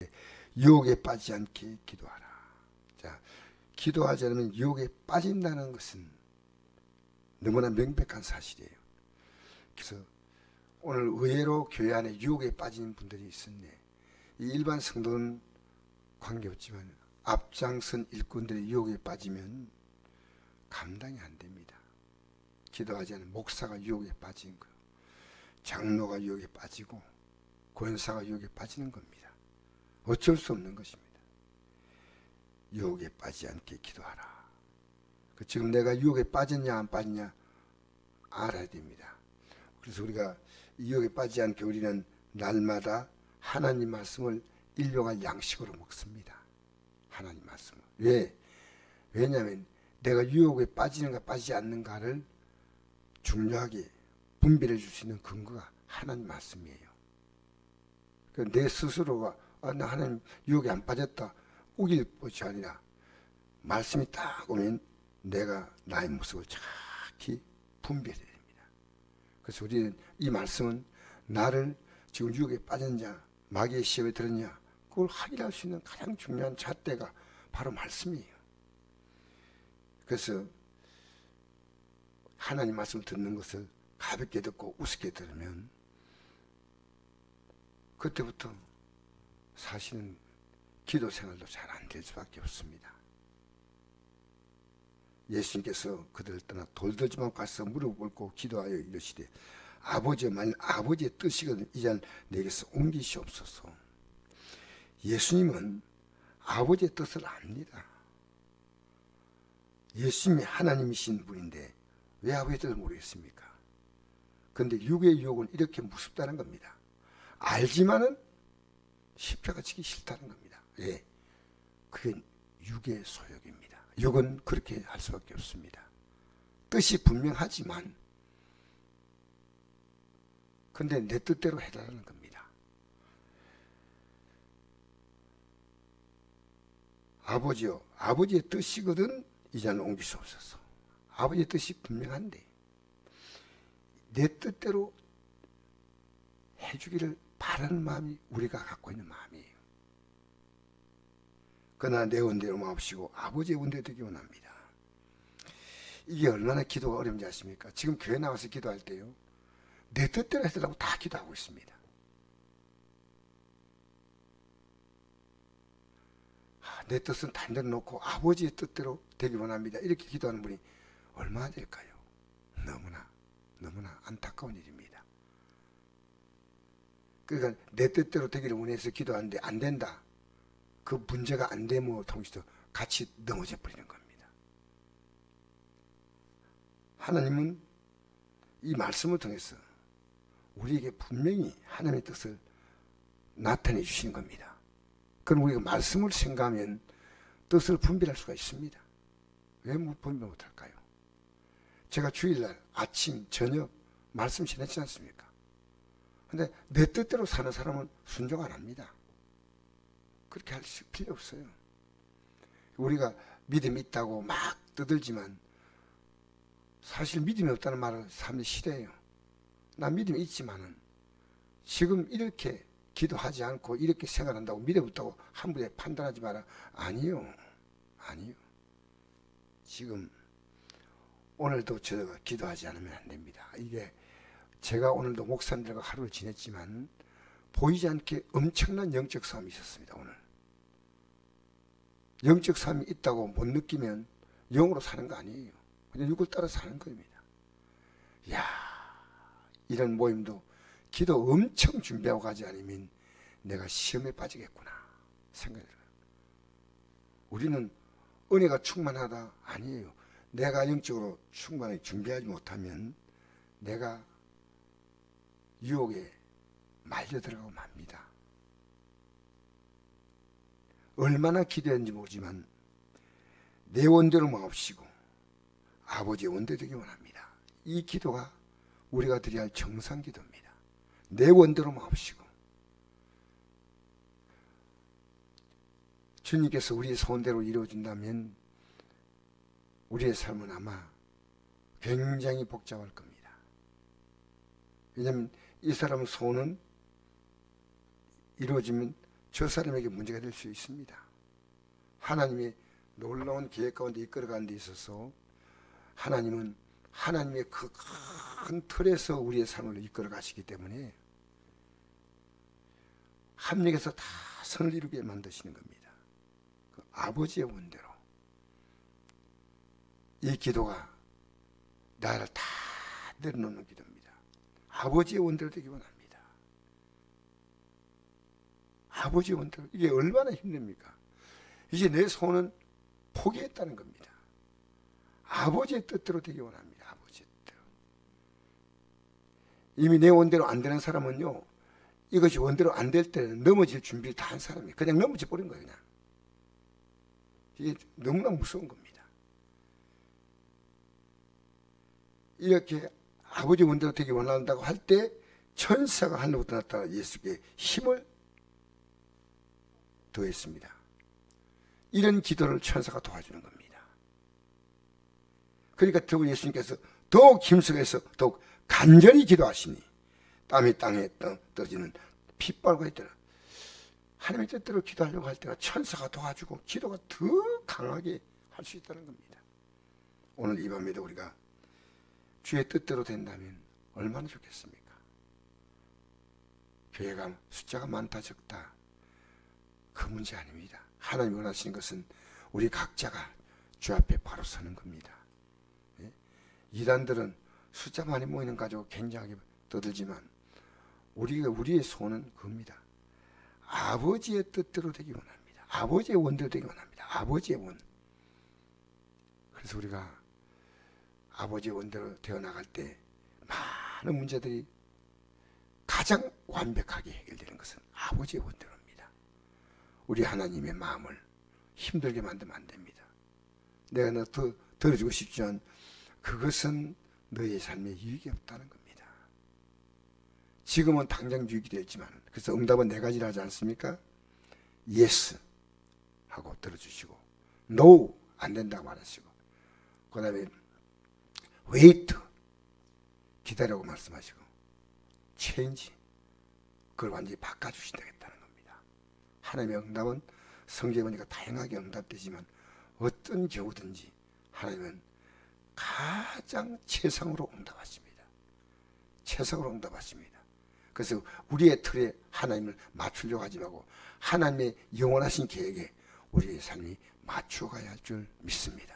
때 유혹에 빠지지 않게 기도하라. 자, 기도하지 않으면 유혹에 빠진다는 것은 너무나 명백한 사실이에요. 그래서 오늘 의외로 교회 안에 유혹에 빠지는 분들이 있었네. 이 일반 성도는 관계없지만 앞장선 일꾼들의 유혹에 빠지면 감당이 안 됩니다. 기도하지 않은 목사가 유혹에 빠진 거예요. 장로가 유혹에 빠지고 권사가 유혹에 빠지는 겁니다. 어쩔 수 없는 것입니다. 유혹에 빠지지 않게 기도하라. 지금 내가 유혹에 빠졌냐 안 빠졌냐 알아야 됩니다. 그래서 우리가 유혹에 빠지지 않게 우리는 날마다 하나님 말씀을 일용할 양식으로 먹습니다. 하나님 말씀을. 왜? 왜냐하면 내가 유혹에 빠지는가 빠지지 않는가를 중요하게 분별해 줄 수 있는 근거가 하나님 말씀이에요. 내 스스로가 나 하나님 유혹에 안 빠졌다 우길 것이 아니라 말씀이 딱 오면 내가 나의 모습을 정확히 분별해야 됩니다. 그래서 우리는 이 말씀은 나를 지금 유혹에 빠졌냐 마귀의 시험에 들었냐 그걸 확인할 수 있는 가장 중요한 잣대가 바로 말씀이에요. 그래서 하나님 말씀 듣는 것을 가볍게 듣고 우습게 들으면 그때부터 사실은 기도 생활도 잘 안 될 수밖에 없습니다. 예수님께서 그들을 떠나 돌들지만 가서 무릎 꿇고 기도하여 이르시되 아버지여 만일 아버지의 뜻이거든 이 잔 내게서 옮기시옵소서. 예수님은 아버지의 뜻을 압니다. 예수님이 하나님이신 분인데 왜 아버지의 뜻을 모르겠습니까? 그런데 육의 유혹은 이렇게 무섭다는 겁니다. 알지만은 십자가 지기 싫다는 겁니다. 예, 그게 육의 소욕입니다. 육은 그렇게 할 수밖에 없습니다. 뜻이 분명하지만 근데 내 뜻대로 해달라는 겁니다. 아버지요, 아버지의 뜻이거든 이 잔을 옮기시옵소서. 아버지의 뜻이 분명한데 내 뜻대로 해주기를 바라는 마음이 우리가 갖고 있는 마음이에요. 그러나 내 원대로 마옵시고 아버지의 원대로 되기 원합니다. 이게 얼마나 기도가 어려운지 아십니까? 지금 교회 나와서 기도할 때요 내 뜻대로 해달라고 다 기도하고 있습니다. 내 뜻은 단대로 놓고 아버지의 뜻대로 되기 원합니다. 이렇게 기도하는 분이 얼마나 될까요? 너무나 안타까운 일입니다. 그러니까 내 뜻대로 되기를 원해서 기도하는데 안 된다. 그 문제가 안 되면 통해서 같이 넘어져 버리는 겁니다. 하나님은 이 말씀을 통해서 우리에게 분명히 하나님의 뜻을 나타내 주시는 겁니다. 그럼 우리가 말씀을 생각하면 뜻을 분별할 수가 있습니다. 왜 분별 못할까요? 제가 주일날 아침, 저녁 말씀 지냈지 않습니까? 근데 내 뜻대로 사는 사람은 순종 안 합니다. 그렇게 할 필요 없어요. 우리가 믿음이 있다고 막 떠들지만 사실 믿음이 없다는 말을 사람들이 싫어해요. 나 믿음이 있지만은 지금 이렇게 기도하지 않고 이렇게 생활한다고 믿음 없다고 함부로 판단하지 마라. 아니요. 지금 오늘도 제가 기도하지 않으면 안 됩니다. 이게 제가 오늘도 목사님들과 하루를 지냈지만 보이지 않게 엄청난 영적 싸움이 있었습니다. 오늘 영적 싸움이 있다고 못 느끼면 영으로 사는 거 아니에요. 그냥 육을 따라 사는 겁니다. 이야, 이런 모임도 기도 엄청 준비하고 가지 않으면 내가 시험에 빠지겠구나 생각이 들어요. 우리는 은혜가 충만하다 아니에요. 내가 영적으로 충만하게 준비하지 못하면 내가 유혹에 말려 들어가고 맙니다. 얼마나 기도했는지 모르지만 내 원대로 마옵시고 아버지의 원대로 되기 원합니다. 이 기도가 우리가 드려야 할 정상 기도입니다. 내 원대로 마옵시고 주님께서 우리의 소원대로 이루어진다면 우리의 삶은 아마 굉장히 복잡할 겁니다. 왜냐하면 이 사람의 소원은 이루어지면 저 사람에게 문제가 될 수 있습니다. 하나님의 놀라운 계획 가운데 이끌어가는 데 있어서 하나님은 하나님의 그 큰 틀에서 우리의 삶을 이끌어 가시기 때문에 합력해서 다 선을 이루게 만드시는 겁니다. 그 아버지의 원대로 이 기도가 나를 다 내려놓는 기도입니다. 아버지의 원대로 되기 원합니다. 아버지의 원대로. 이게 얼마나 힘듭니까? 이제 내 손은 포기했다는 겁니다. 아버지의 뜻대로 되기 원합니다. 아버지의 뜻대로. 이미 내 원대로 안 되는 사람은요, 이것이 원대로 안 될 때는 넘어질 준비를 다 한 사람이에요. 그냥 넘어져 버린 거예요. 그냥. 이게 너무나 무서운 겁니다. 이렇게 아버지 원대로 되기 원한다고 할 때 천사가 하늘로부터 나타나 예수께 힘을 더했습니다. 이런 기도를 천사가 도와주는 겁니다. 그러니까 더욱 예수님께서 더욱 힘쓰게서 더욱 간절히 기도하시니 땀이 땅에 떨어지는 핏발과 있더라. 하나님의 뜻대로 기도하려고 할 때가 천사가 도와주고 기도가 더 강하게 할 수 있다는 겁니다. 오늘 이 밤에도 우리가 주의 뜻대로 된다면 얼마나 좋겠습니까? 교회가 숫자가 많다 적다 그 문제 아닙니다. 하나님이 원하시는 것은 우리 각자가 주 앞에 바로 서는 겁니다. 예? 이단들은 숫자 많이 모이는 가지고 굉장하게 떠들지만 우리의 소원은 그겁니다. 아버지의 뜻대로 되기 원합니다. 아버지의 원대로 되기 원합니다. 아버지의 원. 그래서 우리가 아버지의 원대로 되어나갈 때 많은 문제들이 가장 완벽하게 해결되는 것은 아버지의 원대로입니다. 우리 하나님의 마음을 힘들게 만들면 안 됩니다. 내가 너 더 들어주고 싶지만 그것은 너의 삶에 유익이 없다는 겁니다. 지금은 당장 유익이 되었지만 그래서 응답은 네 가지를 하지 않습니까? Yes 하고 들어주시고 No 안 된다고 말하시고 그 다음에 wait 기다리라고 말씀하시고 change 그걸 완전히 바꿔주신다겠다는 겁니다. 하나님의 응답은 성경에 보니까 다양하게 응답되지만 어떤 경우든지 하나님은 가장 최상으로 응답하십니다. 최상으로 응답하십니다. 그래서 우리의 틀에 하나님을 맞추려고 하지 말고 하나님의 영원하신 계획에 우리의 삶이 맞춰가야 할 줄 믿습니다.